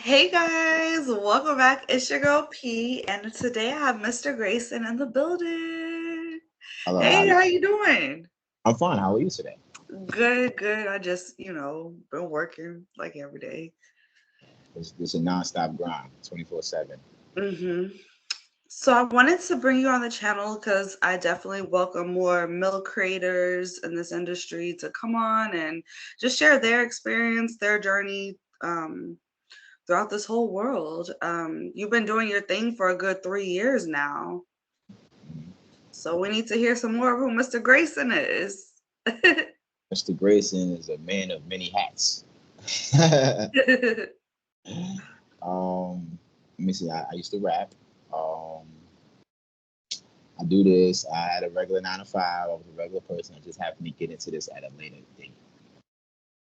Hey guys, welcome back. It's your girl P, and today I have Mr. Greyson in the building. Hello, Hey, Ivy. how you doing? I'm fine. How are you today? Good, good. I just, been working like every day. It's a nonstop grind, 24/7. Mm-hmm. So I wanted to bring you on the channel because I definitely welcome more milk creators in this industry to come on and just share their experience, their journey, throughout this whole world. You've been doing your thing for a good 3 years now. So we need to hear some more of who Mr. Greyson is. Mr. Grayson is a man of many hats. Let me see. I used to rap. Um, I do this. I had a regular 9 to 5. I was a regular person. I just happened to get into this at a later date.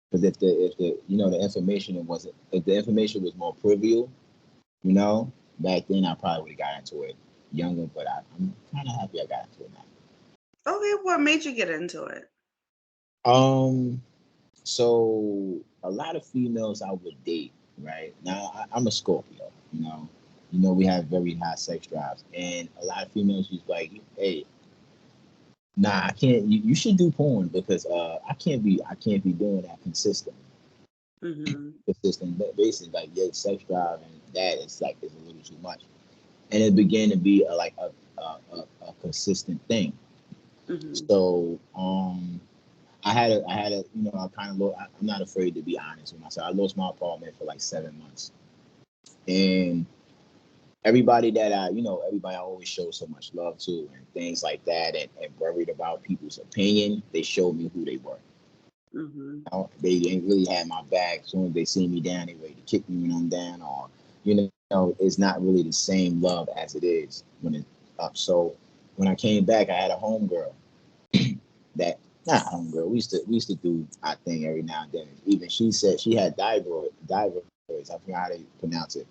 Because if the the information wasn't if the information was more trivial, back then I probably would have got into it younger. But I'm kind of happy I got into it now. Okay, what made you get into it? Um, So a lot of females I would date, right? Now I'm a Scorpio, we have very high sex drives, and a lot of females just like, hey, nah, I can't. You should do porn because I can't be doing that Mm-hmm. consistent. But basically, like your sex drive and that is a little too much, and it began to be a consistent thing. Mm-hmm. So I kind of, I'm not afraid to be honest with myself. I lost my apartment for like 7 months. And everybody I always show so much love to and things like that and worried about people's opinion, they showed me who they were. Mm-hmm. They didn't really have my back. As soon as they see me down, they ready to kick me when I'm down, or, it's not really the same love as it is when it's up. So when I came back, I had a homegirl that not homegirl. We used to do our thing every now and then. Even she said she had divers. I forgot how they pronounce it.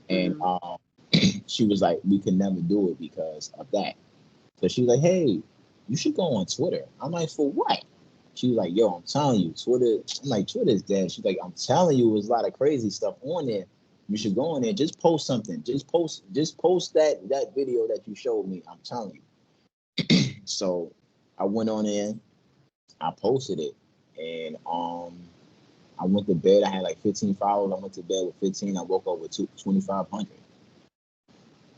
And Mm-hmm. she was like, we could never do it because of that. So she was like, hey, you should go on Twitter. I'm like, for what? She was like, yo, I'm telling you, Twitter. I'm like, Twitter's dead. She's like, I'm telling you, there's a lot of crazy stuff on there. You should go on there. Just post something. Just post that video that you showed me. I'm telling you. So I went on there. I posted it, and I went to bed. I had like 15 followers. I went to bed with 15. I woke up with 2,500,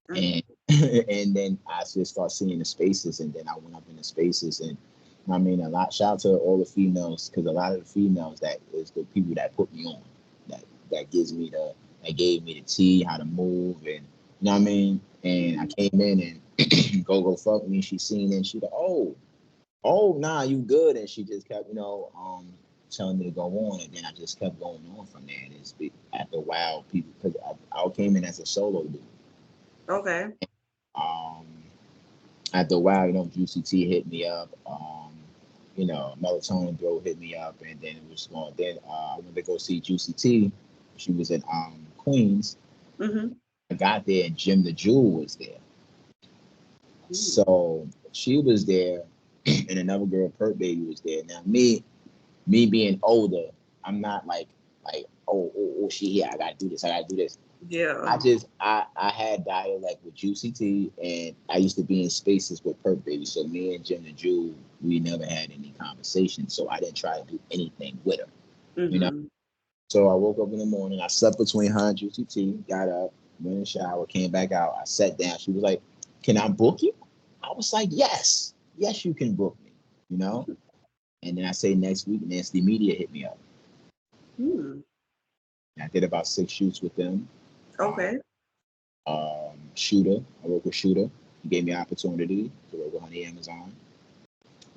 Mm-hmm. and and then I just start seeing the spaces, and then I went up in the spaces, and I mean a lot. Shout out to all the females because a lot of the females that is the people that put me on, that that gave me the tea, how to move, and you know what I mean. And I came in and go fuck me. She seen it, and she like, oh, nah, you good. And she just kept, telling me to go on. And then I just kept going on from there. And after a while, people, because I came in as a solo dude. Okay. Um, After a while, Juicy T hit me up. Melatonin Bro hit me up. And then it was going, then I went to go see Juicy T. She was in Queens. Mm-hmm. I got there and Jim the Jewel was there. Mm-hmm. So she was there and another girl, Pert Baby, was there. Now, me being older, I'm not like she here. I gotta do this. I gotta do this. Yeah. I had dialect with Juicy T, and I used to be in spaces with Perk Baby. So me and Jim the Jew, we never had any conversation. So I didn't try to do anything with her, you know. Mm-hmm. So I woke up in the morning. I slept between her and Juicy T. Got up, went in the shower, came back out. I sat down. She was like, "Can I book you?" I was like, "Yes, yes, you can book me." You know. And then I say next week, Nasty Media hit me up. Mm-hmm. I did about 6 shoots with them. Um, Okay. Shooter, I work with Shooter. He gave me an opportunity to work on the Amazon.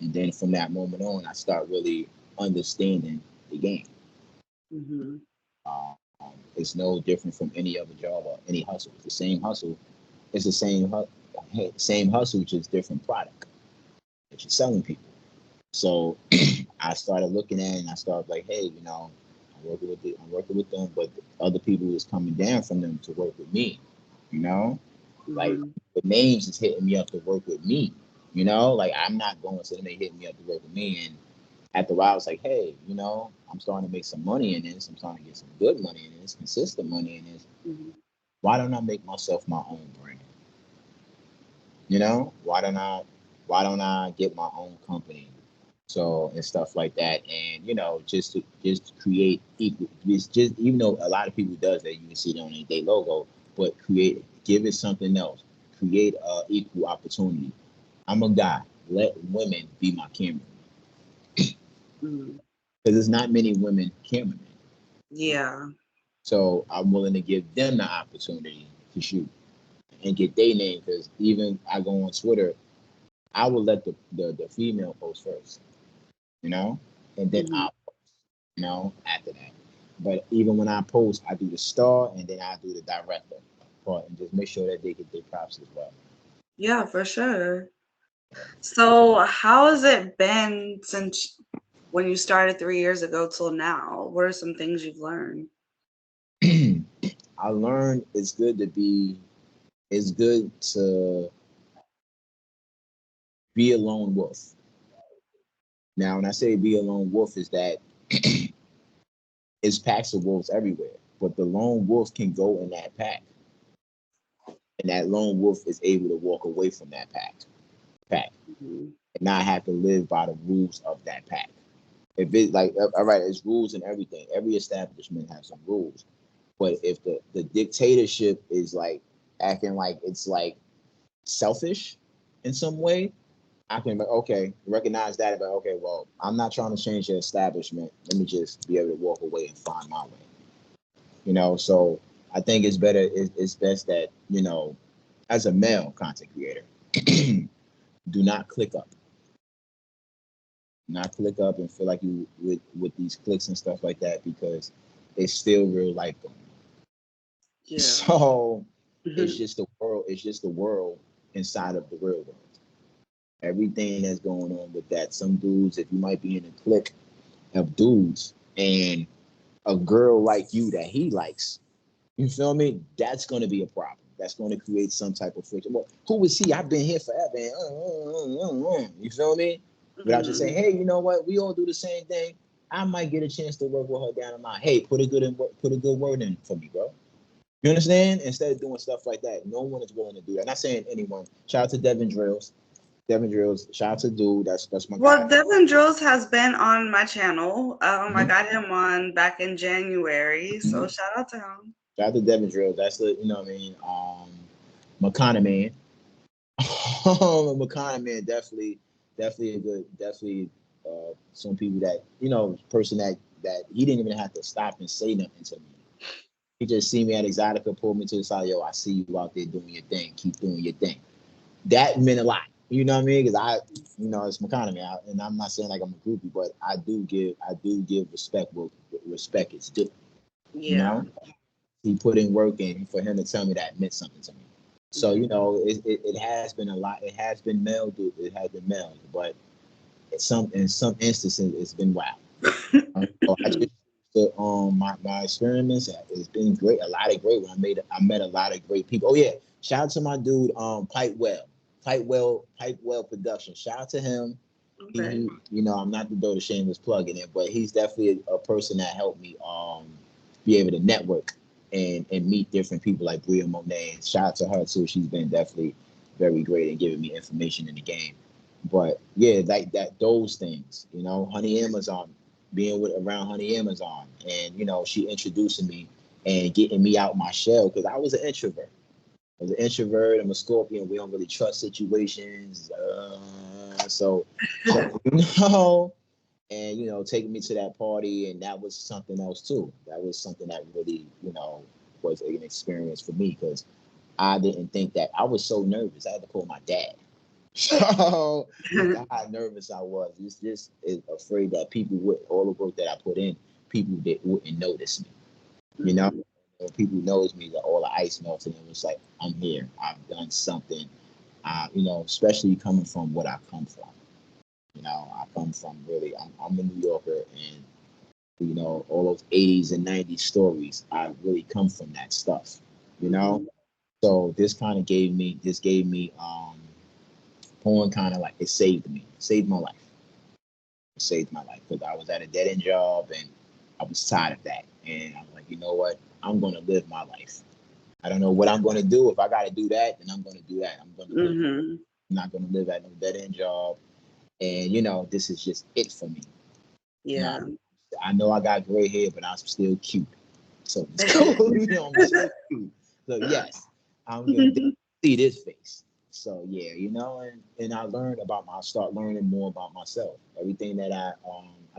And then from that moment on, I start really understanding the game. Mm-hmm. It's no different from any other job or any hustle. It's the same hustle. It's the same hustle, just different product that you're selling people. So I started looking at it and I started like, hey, I'm working with them, but other people is coming down from them to work with me. You know, like Mm-hmm. the names is hitting me up to work with me. Like I'm not going to them, they hitting me up to work with me, After a while, I was like, hey, I'm starting to make some money in this. I'm starting to get some good money in this, consistent money in this. Mhm. Why don't I make myself my own brand? Why don't I get my own company? So and stuff like that, and just create equal. Just even though a lot of people does that, you can see it on their logo, but give it something else. Create a equal opportunity. I'm a guy. Let women be my cameraman Mhm. because there's not many women cameramen. Yeah. So I'm willing to give them the opportunity to shoot and get their name. Because even I go on Twitter, I will let the female post first, and then Mhm. I'll post, after that. But even when I post, I do the star and then I do the director part and just make sure that they get their props as well. Yeah, for sure. So, how has it been since when you started 3 years ago till now? What are some things you've learned? I learned it's good to be a lone wolf. Now, when I say be a lone wolf, is that it's packs of wolves everywhere, but the lone wolf can go in that pack, and that lone wolf is able to walk away from that pack, Mhm. and not have to live by the rules of that pack. If it like, all right, it's rules and everything. Every establishment has some rules, but if the dictatorship is like acting like it's like selfish in some way, I can okay recognize that. But okay, well, I'm not trying to change the establishment. Let me just be able to walk away and find my way. So I think it's better. It's best that as a male content creator, do not click up, not click up, and feel like you with these clicks and stuff like that because it's still real life going on. Yeah. So it's Mhm. just the world. It's just the world inside of the real world. Everything that's going on with that. Some dudes, if you might be in a clique of dudes and a girl like you that he likes, you feel me? That's going to be a problem. That's going to create some type of friction. Well, who is he? I've been here forever. And, you feel me? But I should say, Mhm. hey, you know what? We all do the same thing. I might get a chance to work with her down the line. Hey, put a good word in for me, bro. You understand? Instead of doing stuff like that, no one is willing to do that. Not saying anyone. Shout out to Devin Drills. Devin Drills. Shout out to dude. That's my guy. Well, Devin Drills has been on my channel. I Mm-hmm. got him on back in January, so Mm-hmm. shout out to him. Shout out to Devin Drills. That's the what I mean. McConaughey man. McConaughey man, definitely a good, definitely some people that person that he didn't even have to stop and say nothing to me. He just see me at Exotica, pulled me to the side. Yo, I see you out there doing your thing. Keep doing your thing. That meant a lot. You know what I mean? Because it's McConaughey, and I'm not saying like I'm a groupie, but I do give respect where respect is due. You Yeah. know, he put in work, and for him to tell me that meant something to me. So Mhm. it has been a lot. It has been mailed. It has been mailed, but in some instances it's been wild. So I just my experiments. It's been great. A lot of great. When I met a lot of great people. Oh yeah, shout out to my dude Pipe Well Production. Shout out to him. Okay. I'm not to throw the shameless plug in it, but he's definitely a person that helped me be able to network and meet different people like Bria Monet. And shout out to her too. She's been definitely very great in giving me information in the game. But yeah, like that, those things, Honey Amazon, being with around Honey Amazon, and she introducing me and getting me out my shell because I was an introvert. I was an introvert. I'm a Scorpion. We don't really trust situations. So, and taking me to that party, and that was something else too. That was something that really, was an experience for me because I didn't think that I was so nervous. I had to call my dad. So that's how nervous I was. It's just afraid that people would all the work that I put in, people that wouldn't notice me. You know, Mhm. when people knows me, that all the ice melted, and it was like I'm here. I've done something. Especially coming from what I come from. I come from really. I'm a New Yorker, and all those '80s and '90s stories. I really come from that stuff. You know, Mhm. so this gave me, porn kind of like it saved me, saved my life. saved my life because I was at a dead end job and I was tired of that. And I'm like, you know what? I'm going to live my life. I don't know what I'm going to do. If I got to do that, then I'm going to do that. I'm going to live. Mm-hmm. I'm not going to live at no dead end job. And you know, this is just it for me. You know, Yeah. I know I got gray hair, but I'm still cute. So it's cool. You know, I'm still cute. So yes, I'm gonna see this face. So yeah, you know, and I learned about start learning more about myself. Everything that I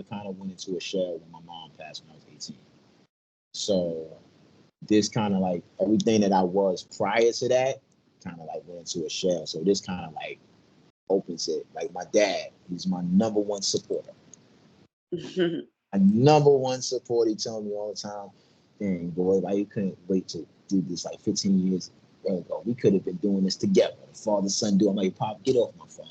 kind of went into a shell when my mom passed when I was 18. So this kind of like everything that I was prior to that kind of like went into a shell. So this kind of like opens it. Like my dad, he's my number one supporter. My number one supporter. He tells me all the time, dang boy, why you couldn't wait to do this like 15 years ago? We could have been doing this together. The father son do. I'm like, Pop, get off my phone.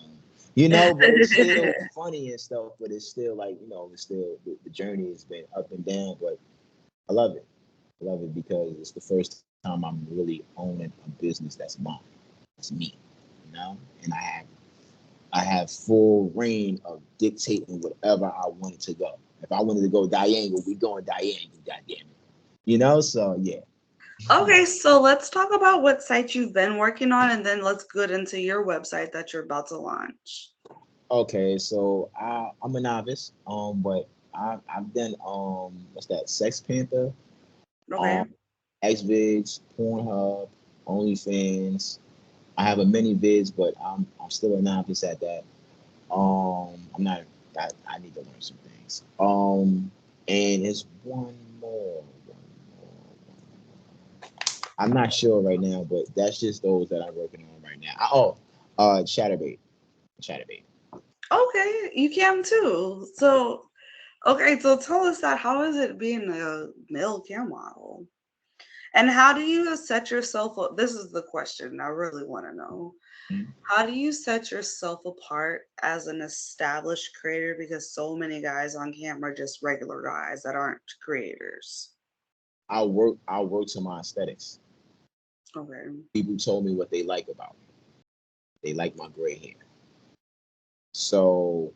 You know, but it's still funny and stuff. But it's still like, you know, it's still the journey has been up and down. But I love it. I love it because it's the first time I'm really owning a business that's mine. It's me. You know, and I have full reign of dictating whatever I wanted to go. If I wanted to go diagonal, we going diagonal, goddamn it. You know, so yeah. Okay, so let's talk about what sites you've been working on, and then let's get into your website that you're about to launch. Okay, so I'm a novice, but I've done what's that? Sex Panther, Okay. um, Xbiz, Pornhub, OnlyFans. I have a mini vids, but I'm still a novice at that. I'm not. I need to learn some things. And it's one more. I'm not sure right now, but that's just those that I'm working on right now. Chatterbait, Chatterbait. Okay, you can too. So, okay, so tell us that. How is it being a male cam model? And how do you set yourself up? This is the question I really want to know. Mhm. How do you set yourself apart as an established creator? Because so many guys on camera are just regular guys that aren't creators. I work to my aesthetics. Okay. People told me what they like about me. They like my gray hair. So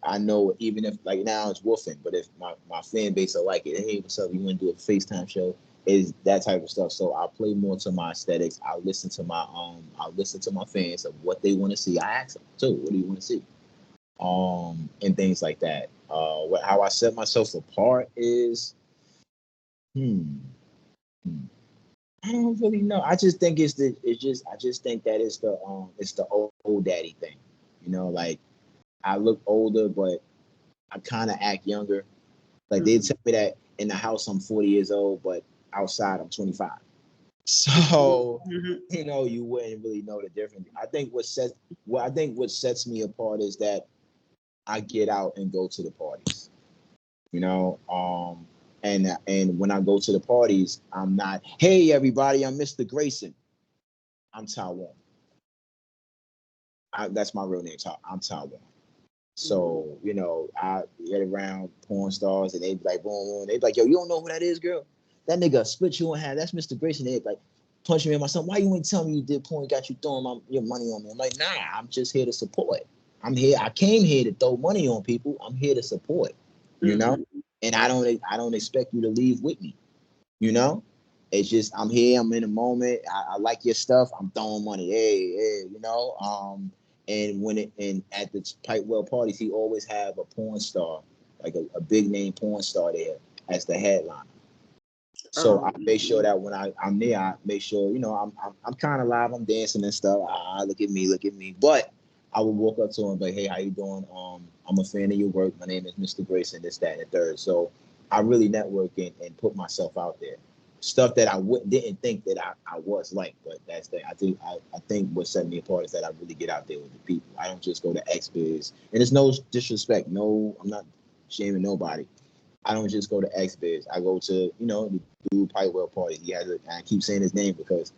I know even if like now it's woofing, but if my fan base will like it, hey, what's up? You want to do a FaceTime show? Is that type of stuff. So I play more to my aesthetics. I listen to my fans of what they want to see. I ask them too, what do you want to see? And things like that. How I set myself apart is hmm, hmm. I don't really know. I just think I just think that it's the old daddy thing. You know, like I look older, but I kind of act younger. Like they Mhm. tell me that in the house I'm 40 years old, but outside I'm 25. Mhm. So, Mhm. you know, you wouldn't really know the difference. I think what sets me apart is that I get out and go to the parties. You know, and when I go to the parties, I'm not, hey everybody, I'm Mr. Greyson. I'm Taiwan. That's my real name. I'm Taiwan. Mhm. So, you know, I get around porn stars and they be like, boom, boom. They be like, yo, you don't know who that is, girl? That nigga split you in half. That's Mr. Grayson. They like punch me in my son. Why you ain't tell me you did porn? Got you throwing your money on me? I'm like, nah, I'm just here to support. I'm here. I came here to throw money on people. I'm here to support. You know, Mhm. and I don't expect you to leave with me. You know, it's just I'm here. I'm in the moment. I like your stuff. I'm throwing money. Hey, hey, you know. And at the Pipewell parties, he always have a porn star, like a big name porn star there as the headliner. So I make sure Mhm. that when I'm there, I make sure, you know, I'm kind of live, I'm dancing and stuff. Look at me, look at me. But I would walk up to him like, hey, how you doing? I'm a fan of your work. My name is Mr. Grayson, this, that, and the third. So I really network and put myself out there. Stuff that didn't think that I was like, but that's the I think what set me apart is that I really get out there with the people. I don't just go to XBiz, and it's no disrespect. No, I'm not shaming nobody. I don't just go to XBiz. I go to, you know, the dude Pipewell party. I keep saying his name because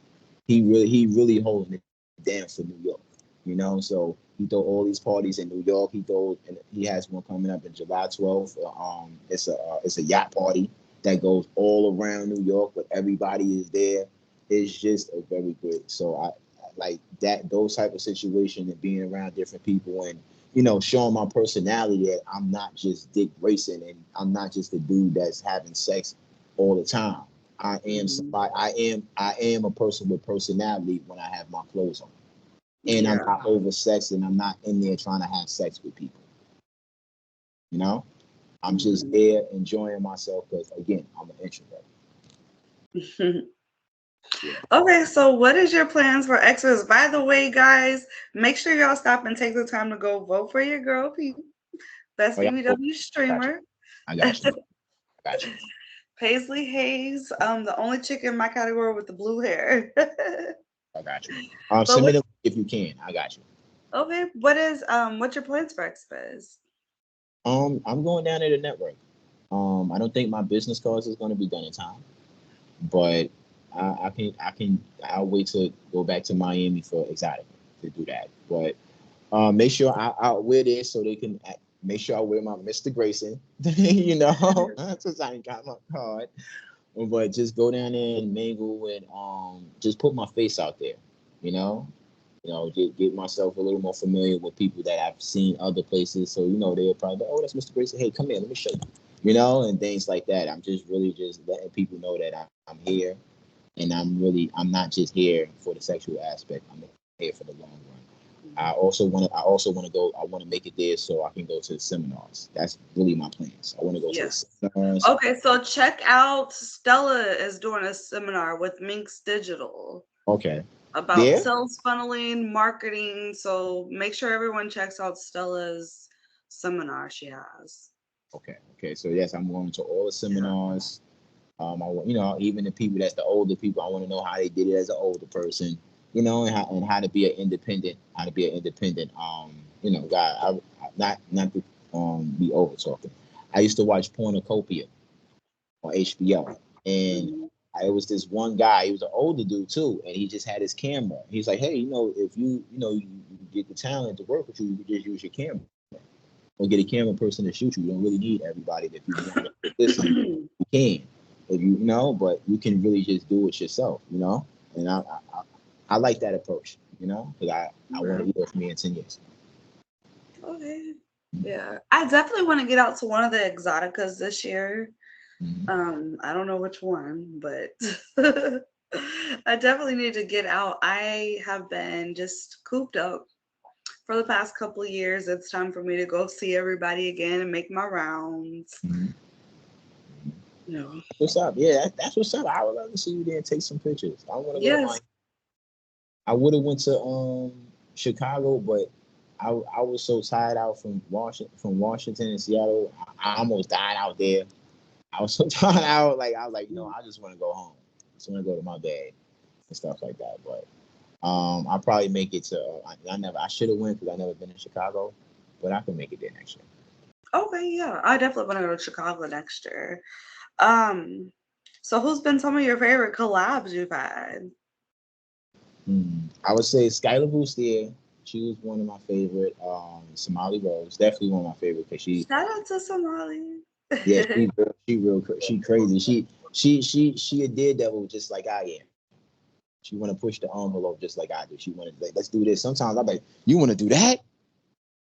he really holding it down for New York. You know, so he throw all these parties in New York. And he has one coming up in July 12th. It's a yacht party that goes all around New York, but everybody is there. It's just a very good. So I like that those type of situations and being around different people and showing my personality that I'm not just Dick Grayson and I'm not just a dude that's having sex all the time. I am Mhm. somebody. I am a person with personality when I have my clothes on, and I'm Yeah. not oversexed and I'm not in there trying to have sex with people. You know, I'm just Mhm. there enjoying myself because again, I'm an introvert. Yeah. Okay, so what is your plans for Xmas? By the way, guys, make sure y'all stop and take the time to go vote for your girl, best Oh yeah. Oh, BBW got you. streamer. I got you. I got you. Paisley Hayes, the only chick in my category with the blue hair. I got you. But Send me what? the link if you can. I got you. Okay, what's your plans for Xmas? I'm going down to the network. I don't think my business cards is going to be done in time, but I'll wait to go back to Miami for Exotic to do that. But make sure I wear this so they can make sure I wear my Mr. Grayson, since I ain't got my card. But just go down there and mingle and just put my face out there, you know. Get myself a little more familiar with people that I've seen other places. So, they're probably, oh, that's Mr. Grayson. Hey, come here, let me show you, and things like that. I'm just really just letting people know that I'm here and I'm not just here for the sexual aspect. I'm here for the long run. I want to make it there so I can go to the seminars. That's really my plans. I want to go to the Yes. seminars. Okay, so check out Stella is doing a seminar with Minx Digital Okay. about There? sales funneling, marketing. So make sure everyone checks out Stella's seminar she has. Okay. Okay. So yes, I'm going to all the Yeah. seminars. Even the people that's the older people, I want to know how they did it as an older person, and how to be an independent, guy. Not to be over talking. I used to watch Pornocopia on HBO, and Mhm. it was this one guy. He was an older dude too, and he just had his camera. He's like, hey, if you get the talent to work with you, you can just use your camera or get a camera person to shoot you. You don't really need everybody. If you want to listen, you can. If but you can really just do it yourself. And I like that approach. Because I want to Okay. be there for me in 10 years. Okay. Yeah. I definitely want to get out to one of the exoticas this year. Mm-hmm. I don't know which one, but I definitely need to get out. I have been just cooped up for the past couple of years. It's time for me to go see everybody again and make my rounds. Mm-hmm. No. What's up? Yeah, that's what's up. I would love to see you there and take some pictures. I want to go to Yes. Miami. I would have went to Chicago, but I was so tired out from Washington and Seattle. I almost died out there. I was so tired out. Like I was like, I just want to go home. I just want to go to my bed and stuff like that. But I'll probably make it to. I should have went because I never been in Chicago, but I can make it there next year. Okay, yeah. I definitely want to go to Chicago next year. Um, so who's been some of your favorite collabs you've had? I would say Skylar Boustier. She was one of my favorite. Somali Rose, definitely one of my favorite because Shout out to Somali. yeah, she crazy. She a daredevil just like I am. She want to push the envelope just like I do. She want to like, let's do this. Sometimes I'm like, you want to do that?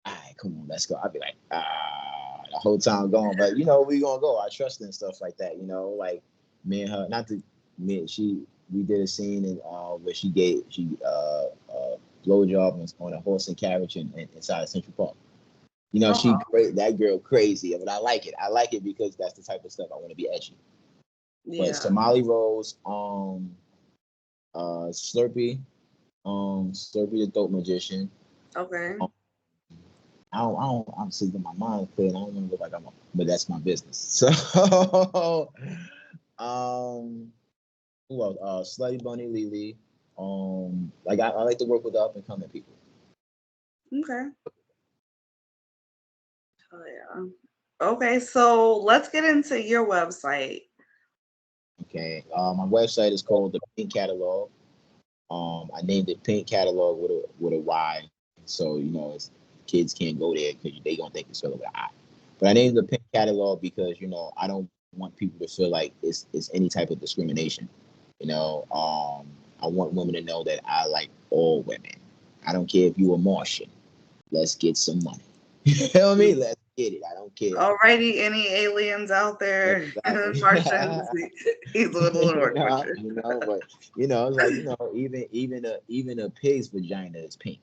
All right, come on, let's go. I'll be like, the whole time going, but we gonna go. I trust her and stuff like that. Like me and her, not to me, we did a scene where she blowjob on a horse and carriage inside of Central Park. She Uh-huh. great. That girl crazy, but I like it. I like it because that's the type of stuff I want to be edgy. But Yeah. Somali Rose, Slurpee the Dope Magician. Okay. Um, I'm sitting my mind clear, and I don't want to look like but that's my business. So, um, who else? Slutty Bunny Lily. Like I like to work with the up and coming people. Okay. Oh yeah. Okay, so let's get into your website. Okay, my website is called the Pink Catalog. I named it Pink Catalog with a Y, so kids can't go there because they gonna think it's spelled with an I. But I named the Pink Catalog because I don't want people to feel like it's any type of discrimination. I want women to know that I like all women. I don't care if you a Martian. Let's get some money. You feel me? Let's get it. I don't care. Alrighty, any aliens out there, Exactly. Martians, he's a little work with you. But it's like even a pig's vagina is pink.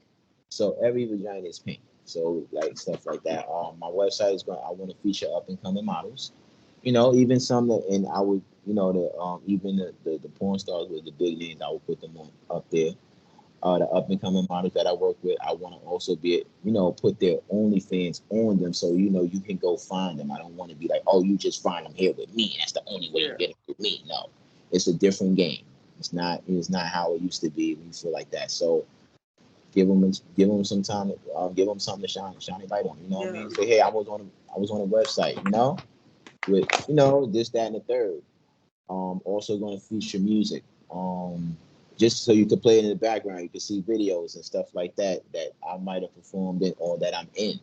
So every vagina is pink. So like stuff like that. My website is going. I want to feature up and coming models. Even some that, and I would, the even the porn stars with the big names, I would put them on up there. The up and coming models that I work with, I want to also put their OnlyFans on them, so you can go find them. I don't want to be like, oh, you just find them here with me. That's the only way you Yeah. get it with me. No, it's a different game. It's not how it used to be. We feel like that. So give them some time. Give them something to shine a light on. You know what I Yeah. mean? Say, hey, I was on a website. With this, that, and the third. Also going to feature music. Just so you could play it in the background, you can see videos and stuff like that I might have performed in, or that I'm in,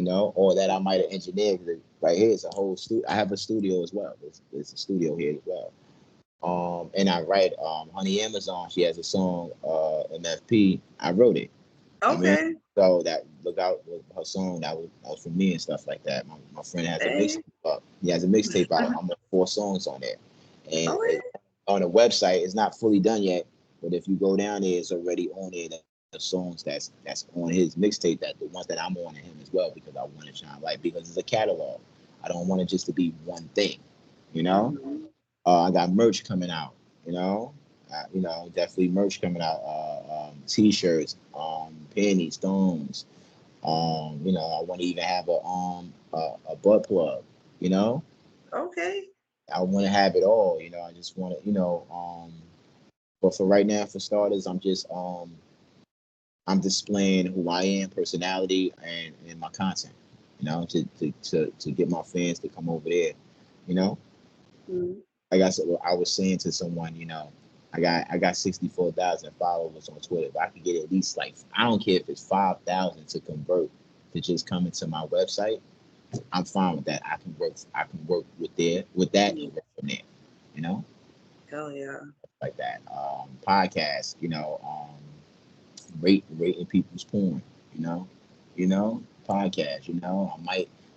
or that I might have engineered. Right here is a whole studio. I have a studio as well. There's a studio here as well. And I write. Honey Amazon, she has a song, MFP. I wrote it. I mean, Okay. so that look out with her song that was for me and stuff like that. My friend has a Hey. mixtape up. He has a mixtape out. I'm on 4 songs on there, and Okay. on the website it's not fully done yet. But if you go down there, it's already on there. The songs that's on his mixtape, that the ones that I'm on to him as well, because I want to shine light, because it's a catalog. I don't want it just to be one thing, you know. Mhm. I got merch coming out, definitely merch coming out. T-shirts, pennies, stones. I want to even have a butt plug. You know, Okay. I want to have it all. I just want to. But for right now, for starters, I'm displaying who I am, personality, and my content. To get my fans to come over there. You know. Mhm. Like I said, I was saying to someone, I got 64,000 followers on Twitter. If I could get at least, like, I don't care if it's 5,000 to convert to just come into my website, I'm fine with that. I can work with that and work from there. You know, Hell yeah. like that. Podcast. Rating people's porn. You know, podcast.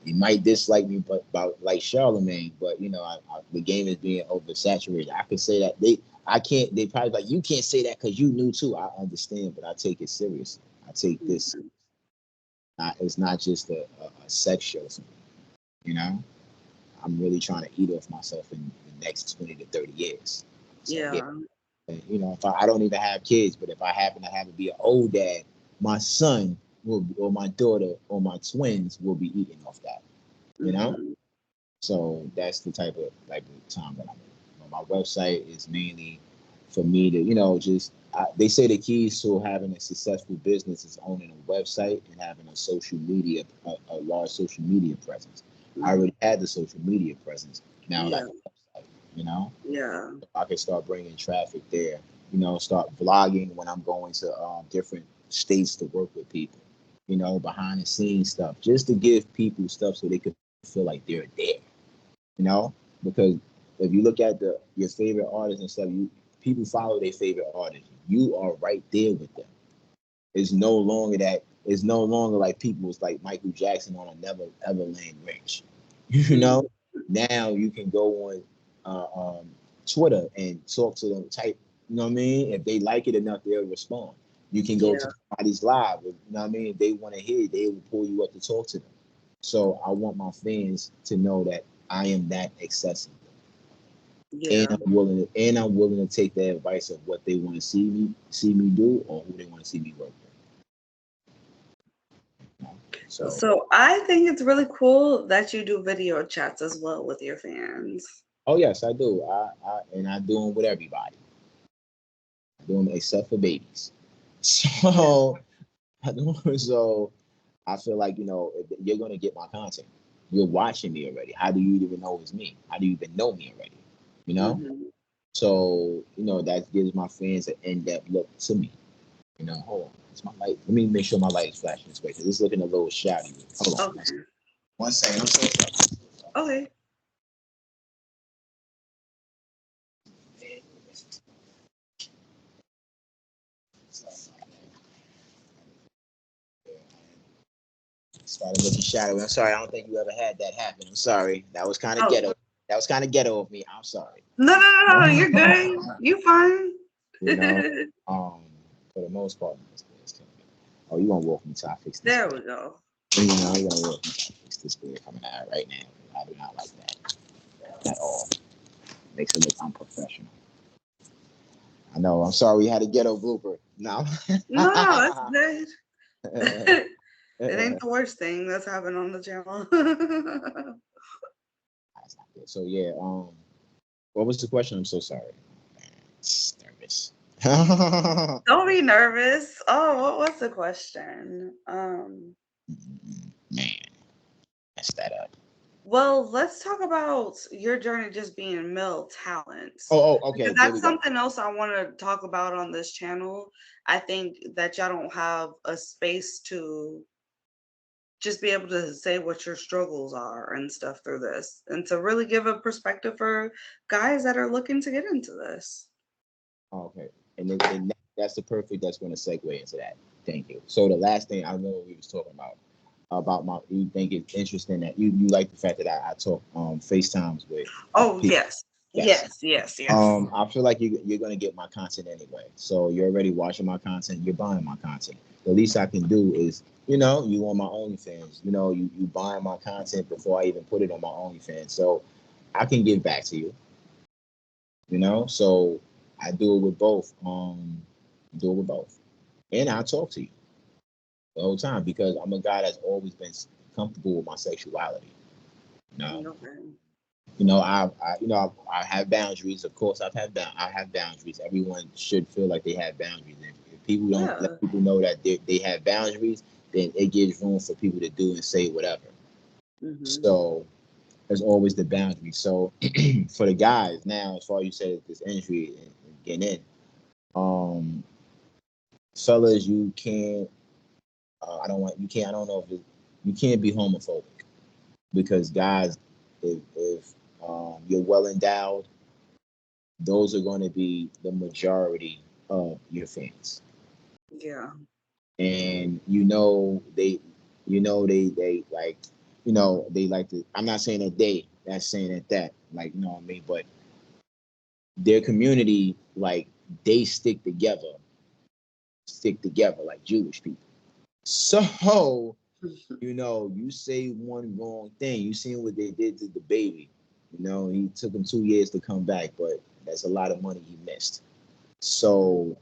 You might dislike me, but about like Charlemagne, but the game is being oversaturated. I could say that I can't. They probably like, you can't say that because you knew too. I understand, but I take it seriously. I take this. Mhm. It's not just a sex show for me. You know, I'm really trying to eat off myself in the next 20 to 30 years. So yeah, Yeah. and, if I don't even have kids, but if I happen to have to be an old dad, my son will, or my daughter, or my twins will be eating off that. You know. Mhm. So that's the type of time that I'm in. My website is mainly for me to, they say the keys to having a successful business is owning a website and having a large social media presence. I Mhm. already had the social media presence. Now I got Yeah. the website, you know. Yeah. I can start bringing traffic there. Start vlogging when I'm going to different states to work with people. Behind the scenes stuff, just to give people stuff so they could feel like they're there. You know, because if you look at your favorite artists and stuff, people follow their favorite artists. You are right there with them. It's no longer that. It's no longer like people was like Michael Jackson on a Never Everland Ranch. You Mhm. know, now you can go on Twitter and talk to them. Type, you know what I mean? If they like it enough, they'll respond. You can go Yeah. to somebody's live. You know what I mean? If they want to hear it, they will pull you up to talk to them. So I want my fans to know that I am that accessible, and Yeah. I'm willing to take the advice of what they want to see me do, or who they want to see me work with. So, So I think it's really cool that you do video chats as well with your fans. oh yes, I do. I do them with everybody. I do them except for babies. Yeah. So I do 'em, so I feel like, if you're gonna get my content. You're watching me already. How do you even know it's me? How do you even know me already? You know. Hmm. So, that gives my fans an in-depth look to me. Hold on. It's my light. Let me make sure my light is flashing this way because it's looking a little shouty. Hold on. Okay. One second. I'm so sorry. Okay. Started looking shadowy. I'm sorry. I don't think you ever had that happen. I'm sorry. That was kind of Oh, ghetto. That was kind of ghetto of me. I'm sorry. no, you're good. You fine. You know, um, for the most part, oh, you want to walk me to I fix this? There we go. You know, you want to walk me to I fix this beard coming out right now. I do not like that at all. Makes it look unprofessional. I know. I'm sorry we had a ghetto blooper. No. No, it's good. It ain't the worst thing that's happened on the channel. So yeah, what was the question? I'm so sorry. Nervous. Don't be nervous. Oh, what was the question? Man, messed that up. Well, let's talk about your journey just being male talent. Okay. Because There we that's go. something else I want to talk about on this channel. I think that y'all don't have a space to just be able to say what your struggles are and stuff through this, and to really give a perspective for guys that are looking to get into this. Okay, and that's that's going to segue into that. Thank you. So the last thing I know we was talking about my, you think it's interesting that you like the fact that I talk FaceTimes with Oh, people. yes. I feel like you're gonna get my content anyway. So you're already watching my content. You're buying my content. The least I can do is, you on my OnlyFans. You buying my content before I even put it on my OnlyFans. So I can give back to you. So I do it with both. Do it with both, and I talk to you the whole time because I'm a guy that's always been comfortable with my sexuality. You know. Okay. I have boundaries. Of course, I have boundaries. Everyone should feel like they have boundaries. If people don't Yeah. let people know that they have boundaries, then it gives room for people to do and say whatever. Mm-hmm. So there's always the boundary. So for the guys now, as far as you said this industry and getting in, fellas, you can't. I don't want you can't. I don't know if you can't be homophobic because guys, if you're well endowed, those are going to be the majority of your fans. Yeah. And they like, they like to, I'm not saying that's saying that, like, what I mean? But their community, like, they stick together like Jewish people. So, you say one wrong thing. You seen what they did to the baby. He took him 2 years to come back, but that's a lot of money he missed. So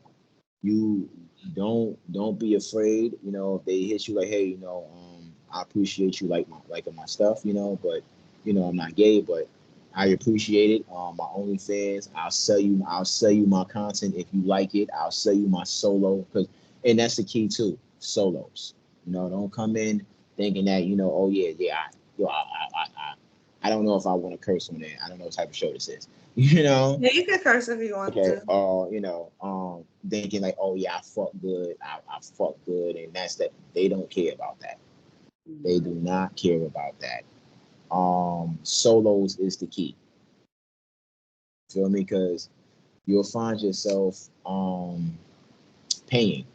you don't be afraid. If they hit you like, hey, I appreciate you liking my stuff, but I'm not gay, but I appreciate it. My OnlyFans, I'll sell you my content if you like it. I'll sell you my solo and that's the key too, solos. Don't come in thinking that, oh yeah, I don't know if I want to curse on there. I don't know what type of show this is. Yeah, you can curse if you want Okay, to. thinking like, oh yeah, I fuck good, I fuck good, and that's that. They don't care about that. They do not care about that. Solos is the key. Feel me? Because you'll find yourself paying,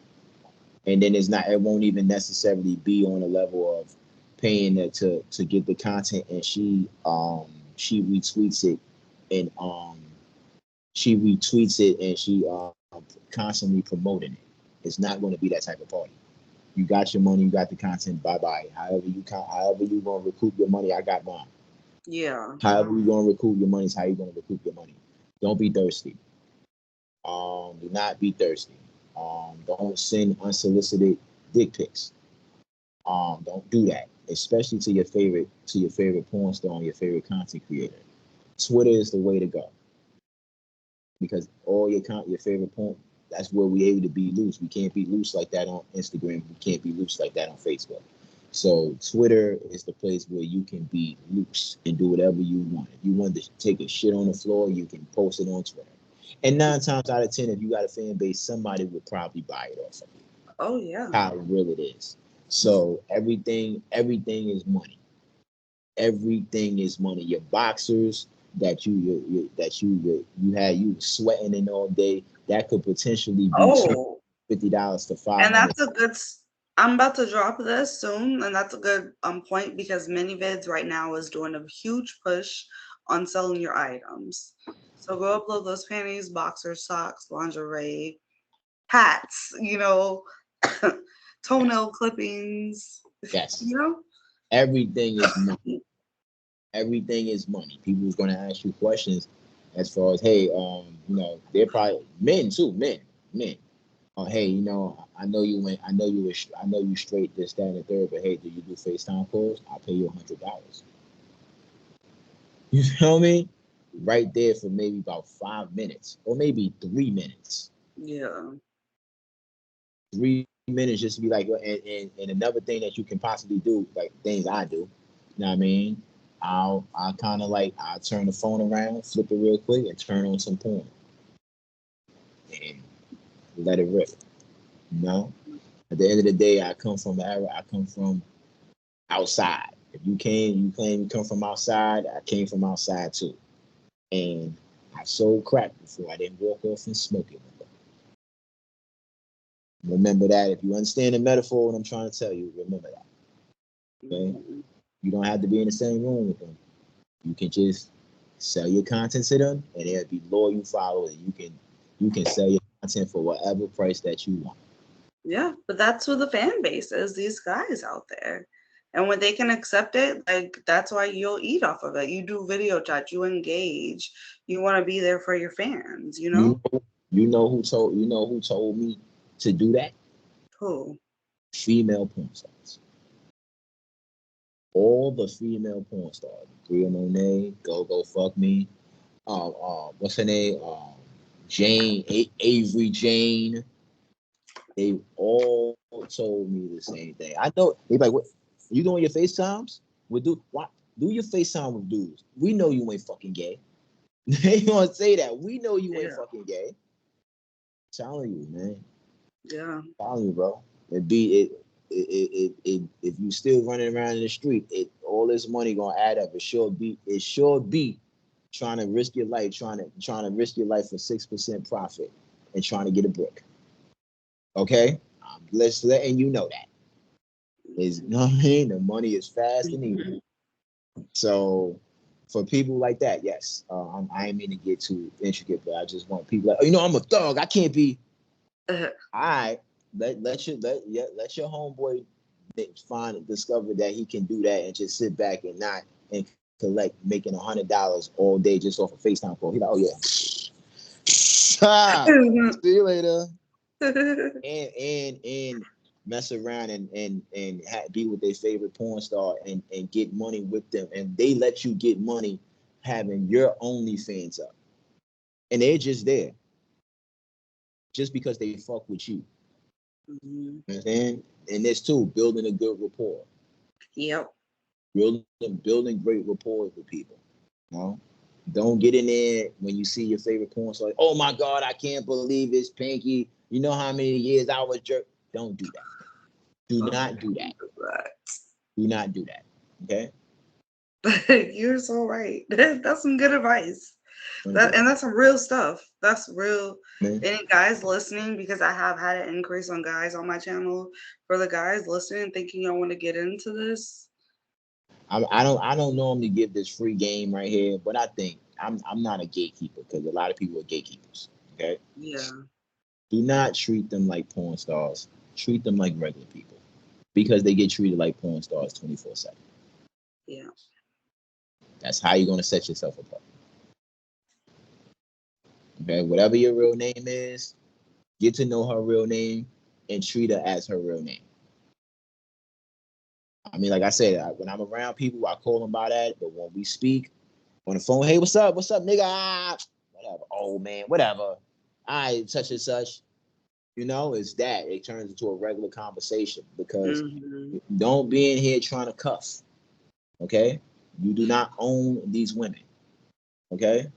and then it won't even necessarily be on a level of paying to get the content, and she retweets it, and she constantly promoting it. It's not going to be that type of party. You got your money, you got the content. Bye bye. However you gonna recoup your money, I got mine. Yeah. However you gonna recoup your money is how you gonna recoup your money. Don't be thirsty. Do not be thirsty. Don't send unsolicited dick pics. Don't do that, especially to your favorite porn star and your favorite content creator. Twitter is the way to go because all your favorite porn, that's where we able to be loose. We can't be loose like that on Instagram. We can't be loose like that on Facebook. So Twitter is the place where you can be loose and do whatever you want. If you want to take a shit on the floor, you can post it on Twitter. And 9 times out of 10, if you got a fan base, somebody would probably buy it off of you. Oh yeah. How real it is. So everything is money. Everything is money. Your boxers that you had you sweating in all day, that could potentially be Oh, $50 to and $500. that's a good I'm about to drop this soon, and that's a good point because ManyVids right now is doing a huge push on selling your items. So go upload those panties, boxers, socks, lingerie, hats, Yes. toenail clippings, Yes. you know? Everything is money. Everything is money. People's gonna ask you questions as far as, hey, they're probably men too, men. Hey, I know you straight this, that, and the third, but hey, do you do FaceTime calls? I'll pay you $100. You feel me? Right there for maybe about 5 minutes or maybe 3 minutes. Yeah. 3 minutes just to be like, and another thing that you can possibly do, like things I do, you know what I mean? I kind of like, I turn the phone around, flip it real quick, and turn on some porn and let it rip. You know, at the end of the day, I come from the era. I come from outside. If you claim you come from outside. I came from outside too, and I sold crack before. I didn't walk off and smoke it. Remember that. If you understand the metaphor, what I'm trying to tell you, remember that. Okay, Mhm. you don't have to be in the same room with them. You can just sell your content to them, and they'll be loyal followers. You can sell your content for whatever price that you want. Yeah, but that's who the fan base is, these guys out there. And when they can accept it, like that's why you'll eat off of it. You do video chat, you engage, you want to be there for your fans, you know? You you know who told me to do that? Who? Female porn stars. All the female porn stars. Bria Monet, Go Fuck Me. What's her name? Jane, Avery Jane. They all told me the same thing. I know they like, what you doing your FaceTimes? Do your FaceTime with dudes. We know you ain't fucking gay. They gonna say that. We know you ain't Yeah, fucking gay. Telling you, man. yeah. Telling you, bro. If you still running around in the street, all this money gonna add up. It sure be trying to risk your life, trying to risk your life for 6% profit and trying to get a brick. Okay? Let's letting you know that. Is you know what I mean? The money is fast and easy. Mhm. So for people like that, yes. I ain't mean to get too intricate, but I just want people like, I'm a thug. I can't be. All right. Let your homeboy find and discover that he can do that and just sit back and not and collect making $100 all day just off a FaceTime call. He like, oh yeah. See you later. And mess around and be with their favorite porn star and get money with them, and they let you get money having your OnlyFans up, and they're just there just because they fuck with you. Mhm. You understand? And this too, building a good rapport, Yep. building great rapport with people. You know? Don't get in there when you see your favorite porn star. Like, oh my God, I can't believe it's Pinky. You know how many years I was jerk. Don't do that. Do Oh, not do that. Do not do that. Okay? you're so right. That's some good advice. Don't do that. That's some real stuff. That's real. Man. Any guys listening, because I have had an increase on guys on my channel. For the guys listening, thinking y'all want to get into this, I don't normally give this free game right here, but I think I'm not a gatekeeper because a lot of people are gatekeepers. Okay? yeah, Do not treat them like porn stars. Treat them like regular people because they get treated like porn stars 24/7. yeah. That's how you're gonna set yourself apart. Okay? Whatever your real name is, get to know her real name and treat her as her real name. I mean, like I said, when I'm around people, I call them by that. But when we speak on the phone, hey, what's up, nigga? Whatever, old man, whatever. I such and such. It's that. It turns into a regular conversation because Hmm. don't be in here trying to cuff. Okay, you do not own these women. Okay,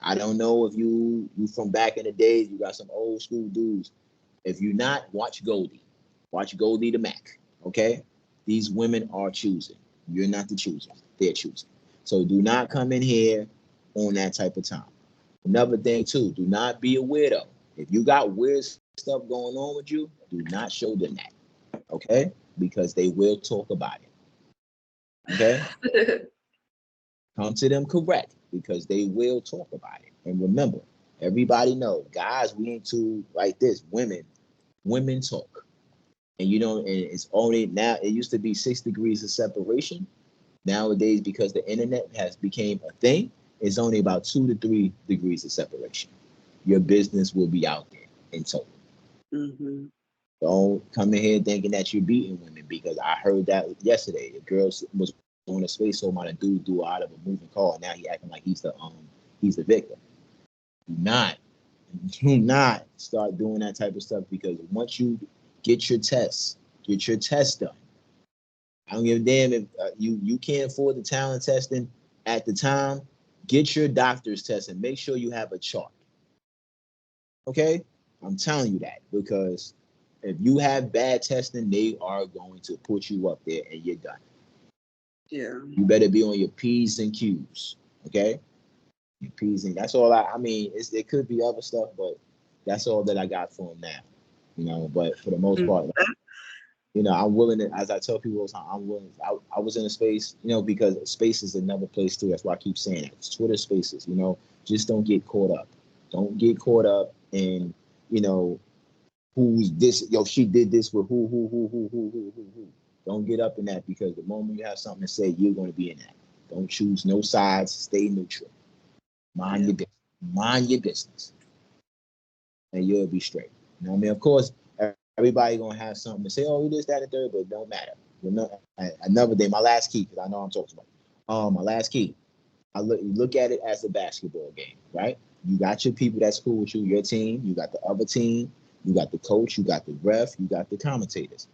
I don't know if you from back in the days. You got some old school dudes. If you not, watch Goldie. Watch Goldie the Mac. Okay? These women are choosing. You're not the chooser. They're choosing. So do not come in here on that type of time. Another thing too, do not be a weirdo. If you got weird stuff going on with you, do not show them that. Okay, because they will talk about it. Okay, come to them correct because they will talk about it. And remember, everybody know, guys, we into like this. Women talk, and you know, and it's only now. It used to be 6 degrees of separation. Nowadays, because the internet has became a thing, it's only about 2 to 3 degrees of separation. Your business will be out there in total. Mm-hmm. Don't come in here thinking that you're beating women because I heard that yesterday. A girl was on a space so my dude do out of a moving car. Now he acting like he's the victim. Do not do not start doing that type of stuff because once you get your tests done. I don't give a damn if you can't afford the talent testing at the time. Get your doctor's test and make sure you have a chart. Okay, I'm telling you that because if you have bad testing, they are going to put you up there and you're done. Yeah. You better be on your P's and Q's. Okay, your P's and that's all I mean. It could be other stuff, but that's all that I got for him now. You know, but for the most part, you know, I'm willing to, as I tell people all the time, I'm willing. I was in a space, you know, because space is another place too. That's why I keep saying it. It's Twitter spaces, you know, just don't get caught up. Don't get caught up in, you know, who's this, yo, she did this with who. Don't get up in that because the moment you have something to say, you're going to be in that. Don't choose no sides. Stay neutral. Mind your business. Mind your business. And you'll be straight. You know what I mean? Of course, everybody gonna have something to say. Oh, this, that, and third, but it don't matter. Another day, my last key, because I know I'm talking about. My last key. Look at it as a basketball game, right? You got your people that's cool with you, your team. You got the other team. You got the coach. You got the ref. You got the commentators.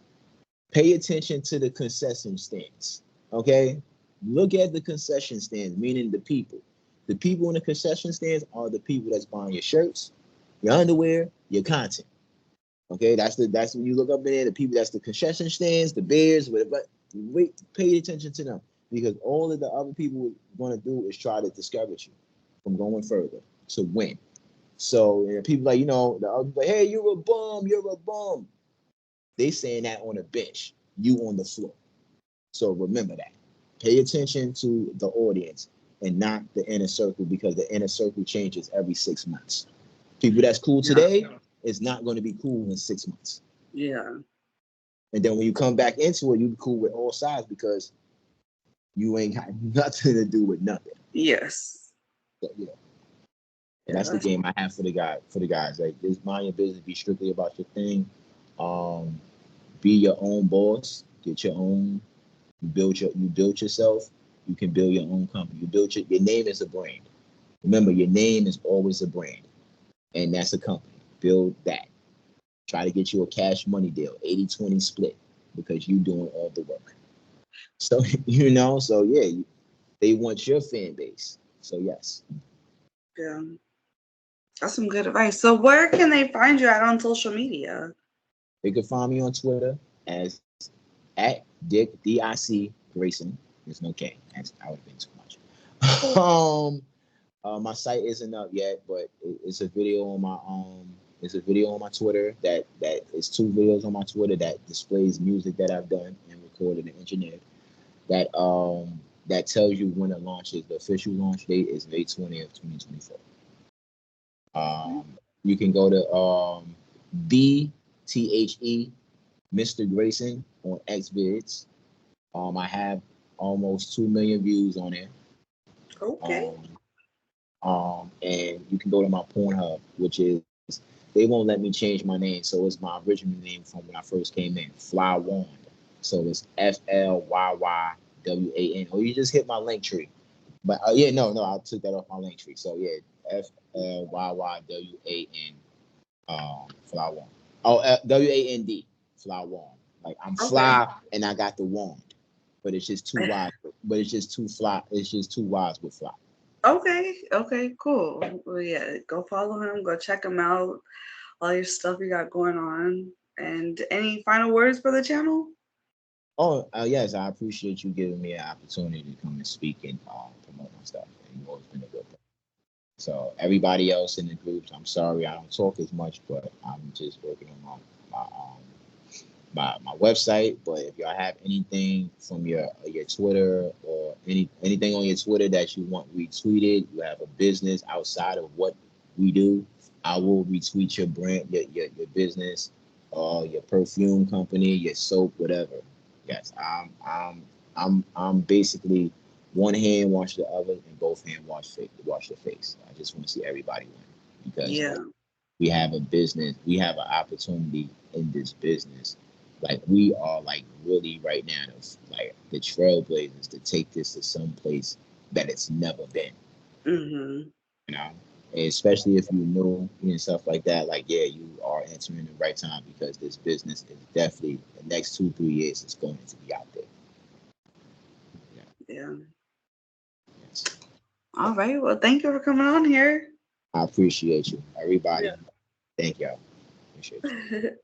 Pay attention to the concession stands. Okay, look at the concession stands, meaning the people. The people in the concession stands are the people that's buying your shirts, your underwear, your content. Okay, that's when you look up in there, the people that's the concession stands, the bears, whatever. Wait, pay attention to them because all of the other people want to do is try to discourage you from going further to win. So people like, you know, the other like, hey, you're a bum, you're a bum. They saying that on a bench, you on the floor. So remember that. Pay attention to the audience and not the inner circle because the inner circle changes every 6 months. People that's cool today is not going to be cool in 6 months. Yeah. And then when you come back into it, you be cool with all sides because you ain't got nothing to do with nothing. Yes. So, yeah. And that's the game I have for the guys. Like, just mind your business. Be strictly about your thing. Um, be your own boss. Get your own. You build yourself. You can build your own company. You build your name is a brand. Remember, your name is always a brand, and that's a company. Build that. Try to get you a cash money deal, 80-20 split, because you doing all the work. So you know, so yeah, they want your fan base. So yes. Yeah. That's some good advice. So where can they find you at on social media? They can find me on Twitter as at Dic Greyson. There's no K. I would have been too much. My site isn't up yet, but it's a video on my it's a video on my Twitter that is 2 videos on my Twitter that displays music that I've done and recorded and engineered. That tells you when it launches. The official launch date is May 20th, 2024. You can go to BTHE Mr. Greyson on Xbiz. I have almost 2 million views on it. Okay. And you can go to my Pornhub, which is they won't let me change my name, so it's my original name from when I first came in, Fly Wand. So it's FLYYWAN. Or you just hit my link tree. But yeah, no, I took that off my link tree. So yeah, FLYYWAN. Fly Wand. Oh, WAND. Fly Wand. Like I'm fly and I got the wand, but it's just too wide. But it's just too fly. It's just too wide with fly. Okay, cool. Well, yeah, go follow him, go check him out, all your stuff you got going on. And any final words for the channel? Oh, yes, I appreciate you giving me an opportunity to come and speak and promote my stuff. And you've always been a good thing. So everybody else in the groups, I'm sorry I don't talk as much, but I'm just working on my my website. But if y'all have anything from your Twitter or anything on your Twitter that you want retweeted, you have a business outside of what we do, I will retweet your brand, your business, your perfume company, your soap, whatever. Yes, I'm basically one hand wash the other and both hand wash the face. I just want to see everybody win because Yeah. we have a business, we have an opportunity in this business. Like we are like really right now, like the trailblazers to take this to some place that it's never been. Mm-hmm. You know, and especially if you know and stuff like that. Like yeah, you are entering the right time because this business is definitely the next 2 3 years is going to be out there. Yeah. Yeah. Yes. All right. Well, thank you for coming on here. I appreciate you, everybody. Yeah. Thank y'all. Appreciate you.